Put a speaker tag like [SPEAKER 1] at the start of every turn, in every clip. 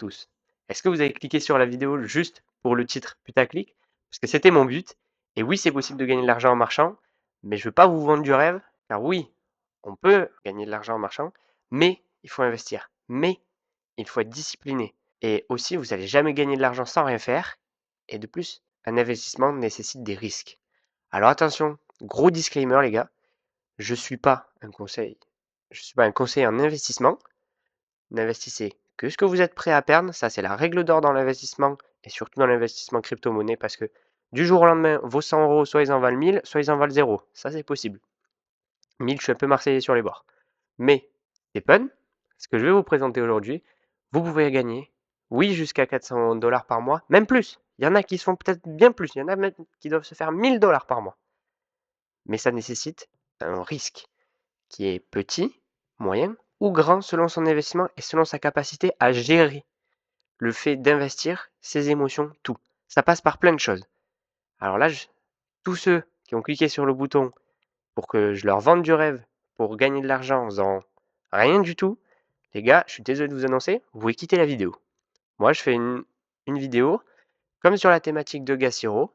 [SPEAKER 1] tous. Est-ce que vous avez cliqué sur la vidéo juste pour le titre putaclic? Parce que c'était mon but. Et oui, c'est possible de gagner de l'argent en marchant, mais je ne veux pas vous vendre du rêve, car oui, on peut gagner de l'argent en marchant, mais il faut investir. Mais il faut être discipliné. Et aussi, vous n'allez jamais gagner de l'argent sans rien faire. Et de plus, un investissement nécessite des risques. Alors attention, gros disclaimer les gars, je suis pas un conseil. Je suis pas un conseiller en investissement. N'investissez que ce que vous êtes prêt à perdre. Ça, c'est la règle d'or dans l'investissement et surtout dans l'investissement crypto-monnaie parce que du jour au lendemain, vos 100 euros, soit ils en valent 1000, soit ils en valent 0. Ça, c'est possible. 1000, je suis un peu marseillais sur les bords. Mais, Stephen, ce que je vais vous présenter aujourd'hui, vous pouvez gagner, oui, jusqu'à 400 dollars par mois, même plus. Il y en a qui se font peut-être bien plus. Il y en a même qui doivent se faire 1000 dollars par mois. Mais ça nécessite un risque qui est petit, moyen ou grand selon son investissement et selon sa capacité à gérer le fait d'investir, ses émotions, tout. Ça passe par plein de choses. Alors là, tous ceux qui ont cliqué sur le bouton pour que je leur vende du rêve, pour gagner de l'argent en faisant rien du tout, les gars, je suis désolé de vous annoncer, vous pouvez quitter la vidéo. Moi, je fais une vidéo comme sur la thématique de Gassiro,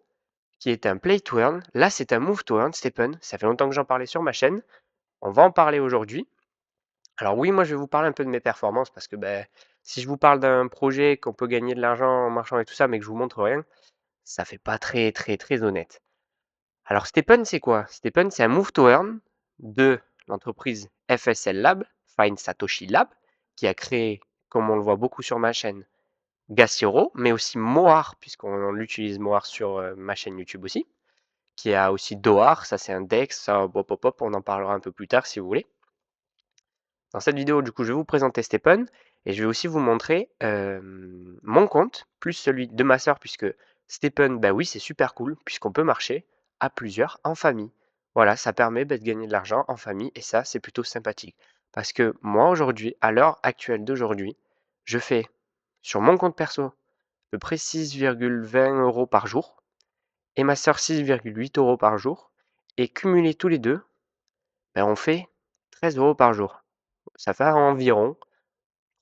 [SPEAKER 1] qui est un play to earn. Là, c'est un move to earn, Stephen. Ça fait longtemps que j'en parlais sur ma chaîne. On va en parler aujourd'hui. Alors oui, moi je vais vous parler un peu de mes performances parce que si je vous parle d'un projet qu'on peut gagner de l'argent en marchant et tout ça, mais que je vous montre rien, ça fait pas très très très honnête. Alors Stephen, c'est quoi? Stephen, c'est un move to earn de l'entreprise FSL Lab, Find Satoshi Lab, qui a créé, comme on le voit beaucoup sur ma chaîne, Gassiro, mais aussi Mohar, puisqu'on utilise Mohar sur ma chaîne YouTube aussi, qui a aussi Dohar, ça c'est un DEX, ça, on en parlera un peu plus tard si vous voulez. Dans cette vidéo, du coup, je vais vous présenter Stephen et je vais aussi vous montrer mon compte, plus celui de ma sœur, puisque Stephen, bah oui, c'est super cool, puisqu'on peut marcher à plusieurs en famille. Voilà, ça permet de gagner de l'argent en famille et ça, c'est plutôt sympathique. Parce que moi, aujourd'hui, à l'heure actuelle d'aujourd'hui, je fais sur mon compte perso à peu près 6,20 euros par jour et ma sœur 6,8 euros par jour. Et cumulés tous les deux, on fait 13 euros par jour. Ça fait environ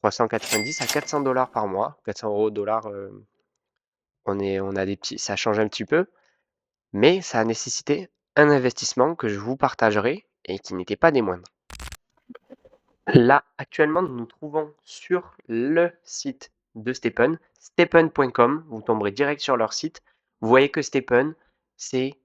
[SPEAKER 1] 390 à 400 dollars par mois. 400 euros, dollars, on a des petits, ça change un petit peu, mais ça a nécessité un investissement que je vous partagerai et qui n'était pas des moindres. Là, actuellement, nous nous trouvons sur le site de Stephen, stephen.com. Vous tomberez direct sur leur site. Vous voyez que Stephen, c'est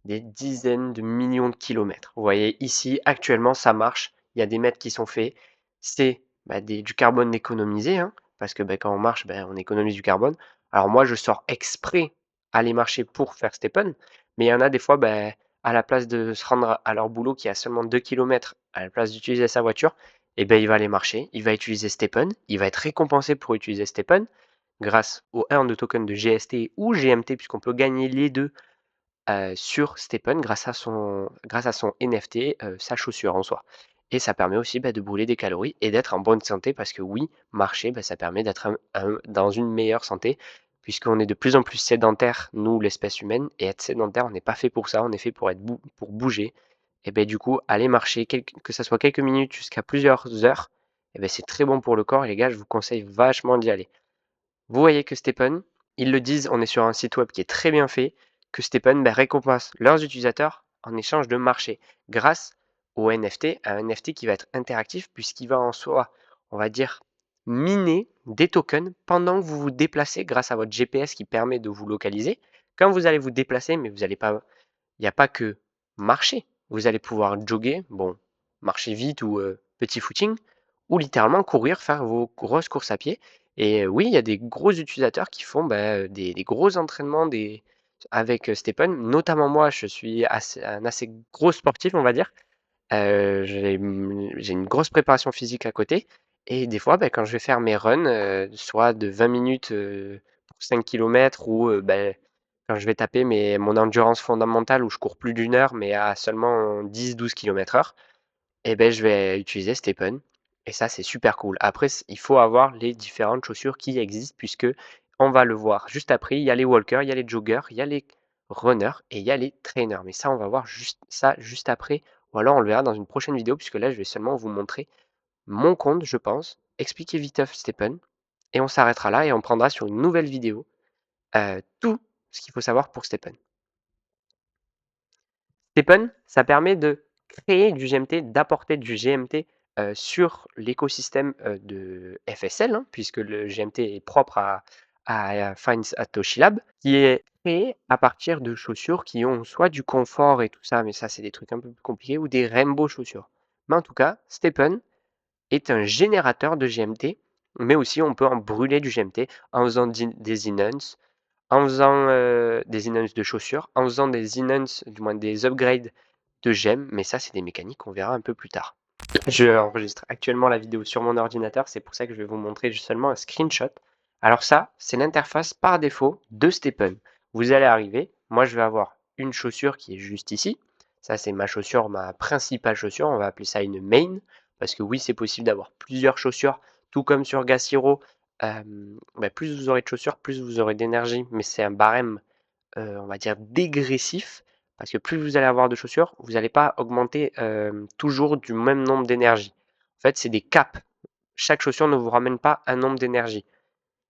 [SPEAKER 1] des dizaines de millions de kilomètres. Vous voyez ici, actuellement, ça marche. Il y a des mètres qui sont faits. C'est du carbone économisé, hein, parce que quand on marche, on économise du carbone. Alors moi, je sors exprès aller marcher pour faire Stephen, mais il y en a des fois, à la place de se rendre à leur boulot qui est à seulement 2 km, à la place d'utiliser sa voiture, il va aller marcher, il va utiliser Stephen, il va être récompensé pour utiliser Stephen grâce au earn de token de GST ou GMT, puisqu'on peut gagner les deux sur Stephen grâce à son NFT, sa chaussure en soi. Et ça permet aussi de brûler des calories et d'être en bonne santé parce que oui, marcher, ça permet d'être dans une meilleure santé puisqu'on est de plus en plus sédentaire, nous, l'espèce humaine, et être sédentaire, on n'est pas fait pour ça, on est fait pour pour bouger. Et du coup, aller marcher, que ça soit quelques minutes jusqu'à plusieurs heures, c'est très bon pour le corps et les gars, je vous conseille vachement d'y aller. Vous voyez que Stephen, ils le disent, on est sur un site web qui est très bien fait, que Stephen récompense leurs utilisateurs en échange de marché grâce au NFT, un NFT qui va être interactif puisqu'il va en soi, on va dire, miner des tokens pendant que vous vous déplacez grâce à votre GPS qui permet de vous localiser. Quand vous allez vous déplacer, mais vous n'allez pas, il n'y a pas que marcher, vous allez pouvoir jogger, bon, marcher vite ou petit footing, ou littéralement courir, faire vos grosses courses à pied. Et oui, il y a des gros utilisateurs qui font des gros entraînements avec Stephen. Notamment moi, je suis un assez gros sportif, on va dire. J'ai une grosse préparation physique à côté. Et des fois, quand je vais faire mes runs, soit de 20 minutes pour 5 km ou quand je vais taper mon endurance fondamentale où je cours plus d'une heure mais à seulement 10-12 km/h, je vais utiliser Stephen. Et ça, c'est super cool. Après, il faut avoir les différentes chaussures qui existent puisque on va le voir juste après. Il y a les walkers, il y a les joggers, il y a les runners et il y a les trainers. Mais ça, on va voir juste après. Ou alors, on le verra dans une prochaine vidéo puisque là, je vais seulement vous montrer mon compte, je pense. Expliquer vite Stephen. et on s'arrêtera là et on prendra sur une nouvelle vidéo tout ce qu'il faut savoir pour Stepn. Stepn, ça permet de créer du GMT, d'apporter du GMT sur l'écosystème de FSL, hein, puisque le GMT est propre à Finds Satoshi Lab, qui est créé à partir de chaussures qui ont soit du confort et tout ça, mais ça c'est des trucs un peu plus compliqués, ou des rainbow chaussures. Mais en tout cas, Stepn est un générateur de GMT, mais aussi on peut en brûler du GMT en faisant des enhances, en faisant des enhances de chaussures, en faisant des enhances, du moins des upgrades de gemmes, mais ça c'est des mécaniques qu'on verra un peu plus tard. Je enregistre actuellement la vidéo sur mon ordinateur, c'est pour ça que je vais vous montrer seulement un screenshot. Alors ça, c'est l'interface par défaut de Stepn. Vous allez arriver, moi je vais avoir une chaussure qui est juste ici. Ça c'est ma chaussure, ma principale chaussure, on va appeler ça une main, parce que oui c'est possible d'avoir plusieurs chaussures, tout comme sur Gas Hero. Plus vous aurez de chaussures, plus vous aurez d'énergie, mais c'est un barème, on va dire, dégressif, parce que plus vous allez avoir de chaussures, vous n'allez pas augmenter toujours du même nombre d'énergie. En fait, c'est des caps. Chaque chaussure ne vous ramène pas un nombre d'énergie.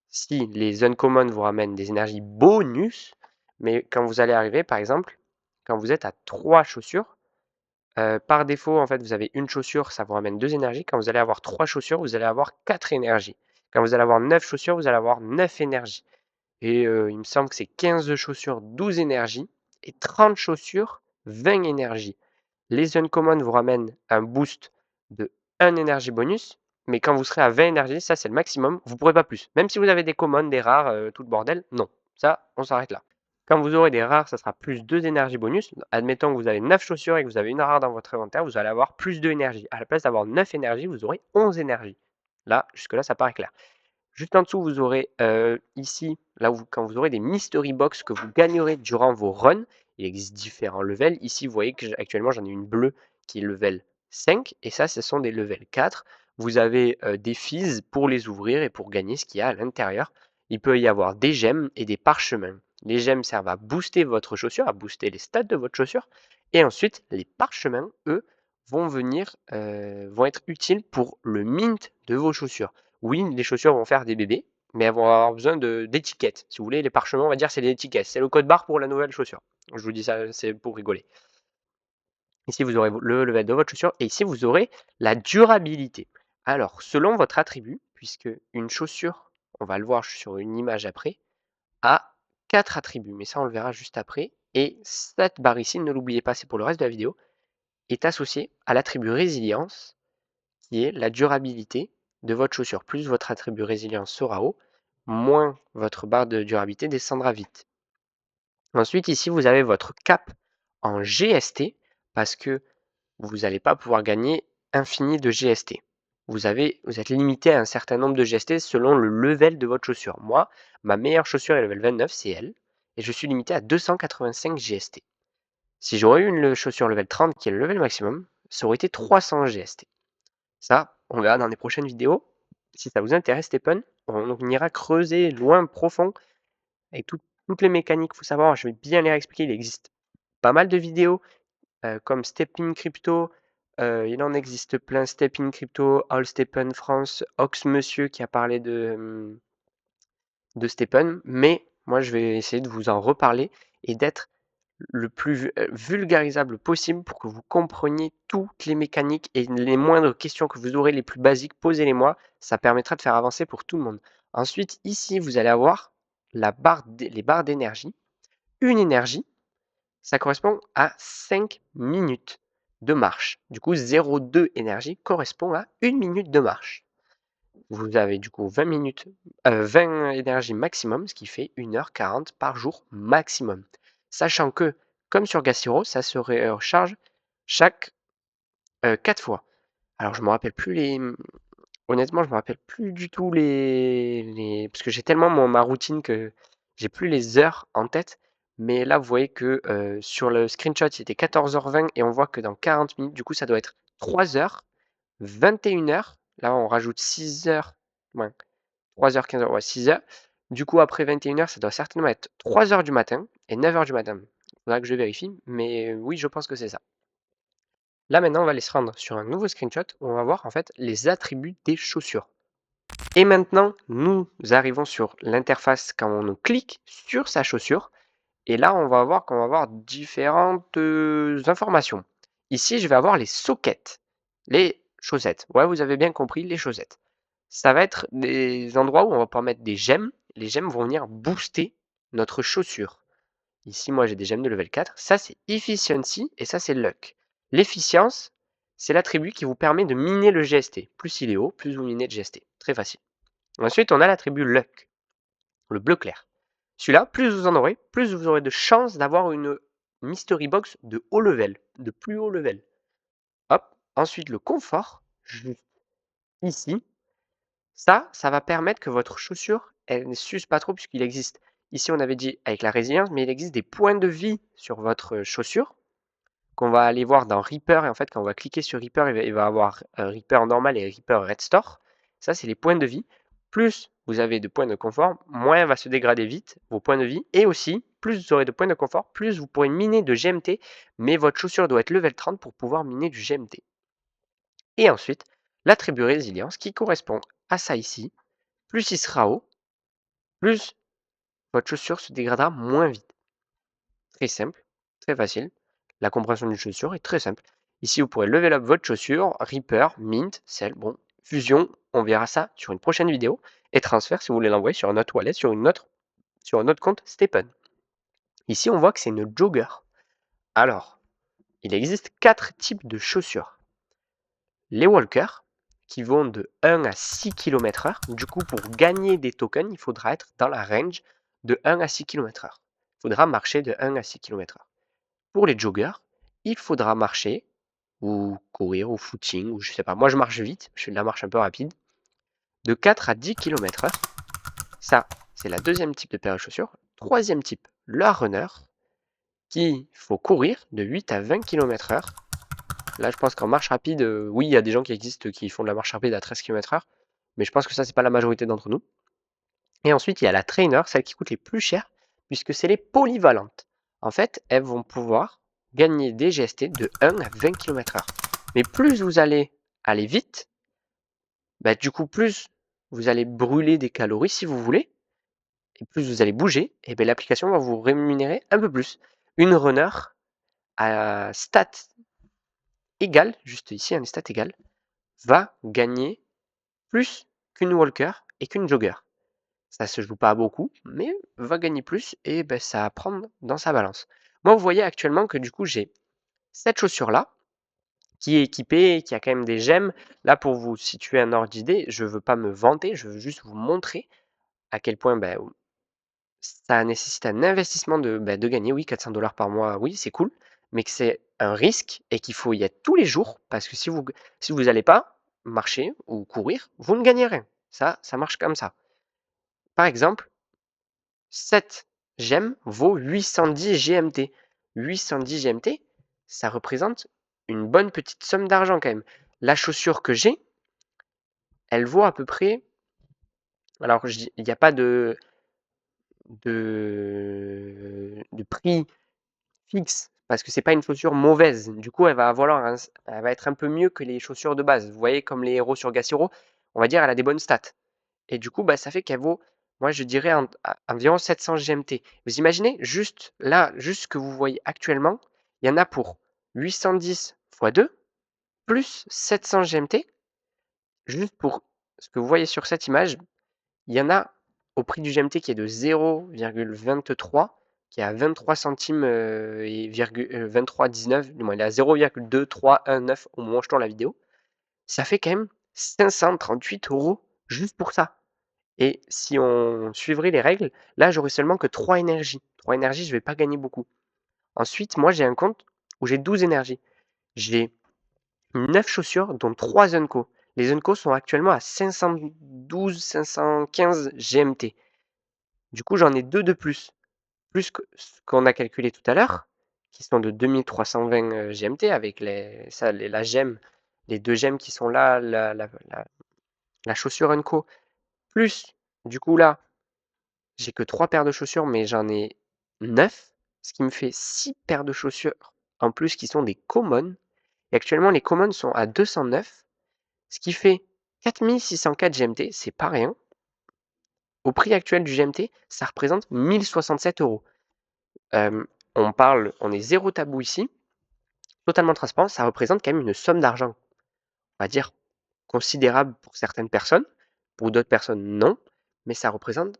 [SPEAKER 1] Si les uncommon vous ramènent des énergies bonus, mais quand vous allez arriver, par exemple, quand vous êtes à 3 chaussures, par défaut, en fait, vous avez une chaussure, ça vous ramène 2 énergies. Quand vous allez avoir 3 chaussures, vous allez avoir 4 énergies. Quand vous allez avoir 9 chaussures, vous allez avoir 9 énergies. Et il me semble que c'est 15 chaussures, 12 énergies, et 30 chaussures, 20 énergies. Les uncommon vous ramènent un boost de 1 énergie bonus, mais quand vous serez à 20 énergies, ça c'est le maximum, vous ne pourrez pas plus. Même si vous avez des commons, des rares, tout le bordel, non. Ça, on s'arrête là. Quand vous aurez des rares, ça sera plus 2 énergies bonus. Admettons que vous avez 9 chaussures et que vous avez une rare dans votre inventaire, vous allez avoir plus 2 énergies. À la place d'avoir 9 énergies, vous aurez 11 énergies. Là, jusque-là, ça paraît clair. Juste en dessous, vous aurez ici, là où quand vous aurez des mystery box que vous gagnerez durant vos runs, il existe différents levels. Ici, vous voyez que actuellement, j'en ai une bleue qui est level 5, et ça, ce sont des level 4. Vous avez des fees pour les ouvrir et pour gagner ce qu'il y a à l'intérieur. Il peut y avoir des gemmes et des parchemins. Les gemmes servent à booster votre chaussure, à booster les stats de votre chaussure. Et ensuite, les parchemins, eux, vont être utiles pour le mint de vos chaussures. Oui, les chaussures vont faire des bébés, mais elles vont avoir besoin d'étiquettes. Si vous voulez, les parchemins, on va dire c'est des étiquettes. C'est le code barre pour la nouvelle chaussure. Je vous dis ça, c'est pour rigoler. Ici, vous aurez le level de votre chaussure, et ici, vous aurez la durabilité. Alors, selon votre attribut, puisque une chaussure, on va le voir sur une image après, a 4 attributs, mais ça, on le verra juste après. Et cette barre ici, ne l'oubliez pas, c'est pour le reste de la vidéo, est associée à l'attribut résilience, qui est la durabilité de votre chaussure. Plus votre attribut résilience sera haut, moins votre barre de durabilité descendra vite. Ensuite, ici, vous avez votre cap en GST, parce que vous n'allez pas pouvoir gagner infini de GST. Vous êtes limité à un certain nombre de GST selon le level de votre chaussure. Moi, ma meilleure chaussure est level 29, c'est elle, et je suis limité à 285 GST. Si j'aurais eu une chaussure level 30, qui est le level maximum, ça aurait été 300 GST. Ça, on verra dans les prochaines vidéos. Si ça vous intéresse, Stephen, on ira creuser loin, profond, avec toutes les mécaniques. Il faut savoir, je vais bien les réexpliquer. Il existe pas mal de vidéos, comme Step in Crypto. Il en existe plein. Step in Crypto, All Stephen France, Ox Monsieur qui a parlé de Stephen. Mais moi, je vais essayer de vous en reparler et d'être le plus vulgarisable possible pour que vous compreniez toutes les mécaniques et les moindres questions que vous aurez, les plus basiques, posez-les-moi. Ça permettra de faire avancer pour tout le monde. Ensuite, ici, vous allez avoir les barres d'énergie. Une énergie, ça correspond à 5 minutes de marche. Du coup, 0,2 énergie correspond à 1 minute de marche. Vous avez du coup 20 énergies maximum, ce qui fait 1h40 par jour maximum. Sachant que, comme sur Gas Hero, ça se recharge chaque 4 fois. Alors je me rappelle plus honnêtement, je me rappelle plus du tout parce que j'ai tellement ma routine que j'ai plus les heures en tête. Mais là, vous voyez que sur le screenshot, c'était 14h20 et on voit que dans 40 minutes, du coup, ça doit être 3h, 21h. Là, on rajoute 6h, ouais, 3h, 15h, ouais, 6h. Du coup, après 21h, ça doit certainement être 3h du matin et 9h du matin. Il faudra que je vérifie, mais oui, je pense que c'est ça. Là, maintenant, on va aller se rendre sur un nouveau screenshot où on va voir en fait les attributs des chaussures. Et maintenant, nous arrivons sur l'interface quand on clique sur sa chaussure. Et là, on va voir qu'on va avoir différentes informations. Ici, je vais avoir les sockets, les chaussettes. Ouais, vous avez bien compris, les chaussettes. Ça va être des endroits où on va pouvoir mettre des gemmes. Les gemmes vont venir booster notre chaussure. Ici, moi, j'ai des gemmes de level 4. Ça, c'est Efficiency et ça, c'est Luck. L'efficience, c'est l'attribut qui vous permet de miner le GST. Plus il est haut, plus vous minez de GST. Très facile. Ensuite, on a l'attribut Luck, le bleu clair. Celui-là, plus vous en aurez, plus vous aurez de chances d'avoir une Mystery Box de haut level, de plus haut level. Hop. Ensuite, le confort, juste ici. Ça va permettre que votre chaussure, elle ne s'use pas trop puisqu'il existe. Ici, on avait dit avec la résilience, mais il existe des points de vie sur votre chaussure qu'on va aller voir dans Reaper. Et en fait, quand on va cliquer sur Reaper, il va avoir un Reaper normal et Reaper Red Store. Ça, c'est les points de vie. Plus vous avez de points de confort, moins va se dégrader vite vos points de vie. Et aussi, plus vous aurez de points de confort, plus vous pourrez miner de GMT. Mais votre chaussure doit être level 30 pour pouvoir miner du GMT. Et ensuite, l'attribut résilience qui correspond à ça ici. Plus il sera haut, plus votre chaussure se dégradera moins vite. Très simple, très facile. La compréhension d'une chaussure est très simple. Ici, vous pourrez level up votre chaussure, Reaper, Mint, Cell, bon, Fusion, on verra ça sur une prochaine vidéo. Et transfert si vous voulez l'envoyer sur un autre wallet, sur un autre compte Stepen. Ici, on voit que c'est une jogger. Alors, il existe 4 types de chaussures. Les walkers, qui vont de 1 à 6 km/h. Du coup, pour gagner des tokens, il faudra être dans la range de 1 à 6 km/h. Il faudra marcher de 1 à 6 km/h. Pour les joggers, il faudra marcher, ou courir, ou footing, ou je sais pas. Moi, je marche vite, je fais de la marche un peu rapide, de 4 à 10 km/h. Ça, c'est la deuxième type de paire de chaussures. Troisième type, le runner, qui faut courir de 8 à 20 km/h. Là, je pense qu'en marche rapide, oui, il y a des gens qui existent qui font de la marche rapide à 13 km/h, mais je pense que ça, c'est pas la majorité d'entre nous. Et ensuite, il y a la trainer, celle qui coûte les plus chères, puisque c'est les polyvalentes. En fait, elles vont pouvoir gagner des GST de 1 à 20 km/h. Mais plus vous allez aller vite, bah, du coup, plus vous allez brûler des calories si vous voulez, et plus vous allez bouger, et ben, l'application va vous rémunérer un peu plus. Une runner à stat égale, juste ici, un stat égal, va gagner plus qu'une walker et qu'une jogger. Ça se joue pas beaucoup, mais va gagner plus et ben, ça va prendre dans sa balance. Moi, vous voyez actuellement que du coup, j'ai cette chaussure-là qui est équipée, qui a quand même des gemmes. Là, pour vous situer un ordre d'idée, je veux pas me vanter, je veux juste vous montrer à quel point ben, ça nécessite un investissement de gagner. Oui, 400 $ par mois, oui, c'est cool, mais que c'est un risque et qu'il faut y être tous les jours parce que si vous n'allez pas marcher ou courir, vous ne gagnez rien. Ça marche comme ça. Par exemple, 7 gemmes vaut 810 GMT. 810 GMT, ça représente une bonne petite somme d'argent quand même. La chaussure que j'ai, elle vaut à peu près. Alors, il n'y a pas de prix fixe parce que c'est pas une chaussure mauvaise. Du coup, elle va être un peu mieux que les chaussures de base. Vous voyez, comme les héros sur Gashiro, on va dire, elle a des bonnes stats. Et du coup, bah, ça fait qu'elle vaut, moi je dirais environ 700 GMT. Vous imaginez, juste là, juste ce que vous voyez actuellement, il y en a pour 810 x 2 plus 700 GMT. Juste pour ce que vous voyez sur cette image, il y en a au prix du GMT qui est de 0,23, qui est à 23 centimes et 23,19, du moins il est à 0,2319 au moment où je tourne la vidéo. Ça fait quand même 538 € juste pour ça. Et si on suivrait les règles, là, j'aurais seulement que 3 énergies. 3 énergies, je ne vais pas gagner beaucoup. Ensuite, moi, j'ai un compte où j'ai 12 énergies. J'ai 9 chaussures, dont 3 Unco. Les Unco sont actuellement à 512-515 GMT. Du coup, j'en ai 2 de plus. Plus que ce qu'on a calculé tout à l'heure, qui sont de 2320 GMT avec la gemme, les 2 gemmes qui sont là, la chaussure Unco. Plus, du coup, là, j'ai que 3 paires de chaussures, mais j'en ai 9, ce qui me fait 6 paires de chaussures en plus qui sont des commons. Et actuellement, les commons sont à 209, ce qui fait 4604 GMT, c'est pas rien. Au prix actuel du GMT, ça représente 1067 €. On est zéro tabou ici, totalement transparent, ça représente quand même une somme d'argent, on va dire considérable pour certaines personnes, pour d'autres personnes non, mais ça représente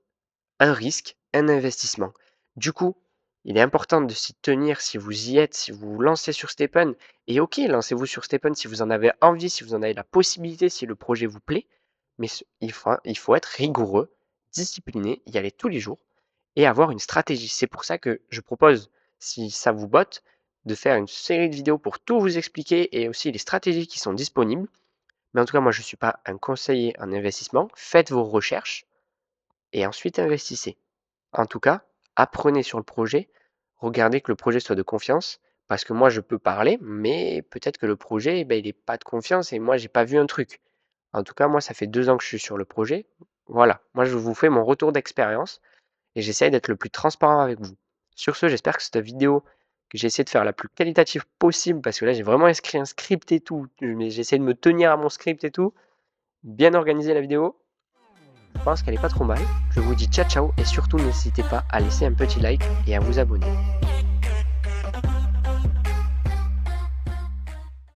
[SPEAKER 1] un risque, un investissement. Du coup, il est important de s'y tenir si vous y êtes, si vous vous lancez sur Stepn. Et OK, lancez-vous sur Stepn si vous en avez envie, si vous en avez la possibilité, si le projet vous plaît. Mais il faut être rigoureux, discipliné, y aller tous les jours et avoir une stratégie. C'est pour ça que je propose, si ça vous botte, de faire une série de vidéos pour tout vous expliquer et aussi les stratégies qui sont disponibles. Mais en tout cas, moi, je ne suis pas un conseiller en investissement. Faites vos recherches et ensuite investissez. En tout cas, apprenez sur le projet, regardez que le projet soit de confiance, parce que moi je peux parler, mais peut-être que le projet, il n'est pas de confiance et moi j'ai pas vu un truc. En tout cas, moi ça fait 2 ans que je suis sur le projet. Voilà, moi je vous fais mon retour d'expérience et j'essaye d'être le plus transparent avec vous. Sur ce, j'espère que cette vidéo, que j'ai essayé de faire la plus qualitative possible, parce que là j'ai vraiment écrit un script et tout, mais j'essaie de me tenir à mon script et tout, bien organiser la vidéo. Je pense qu'elle est pas trop mal. Je vous dis ciao ciao et surtout n'hésitez pas à laisser un petit like et à vous abonner.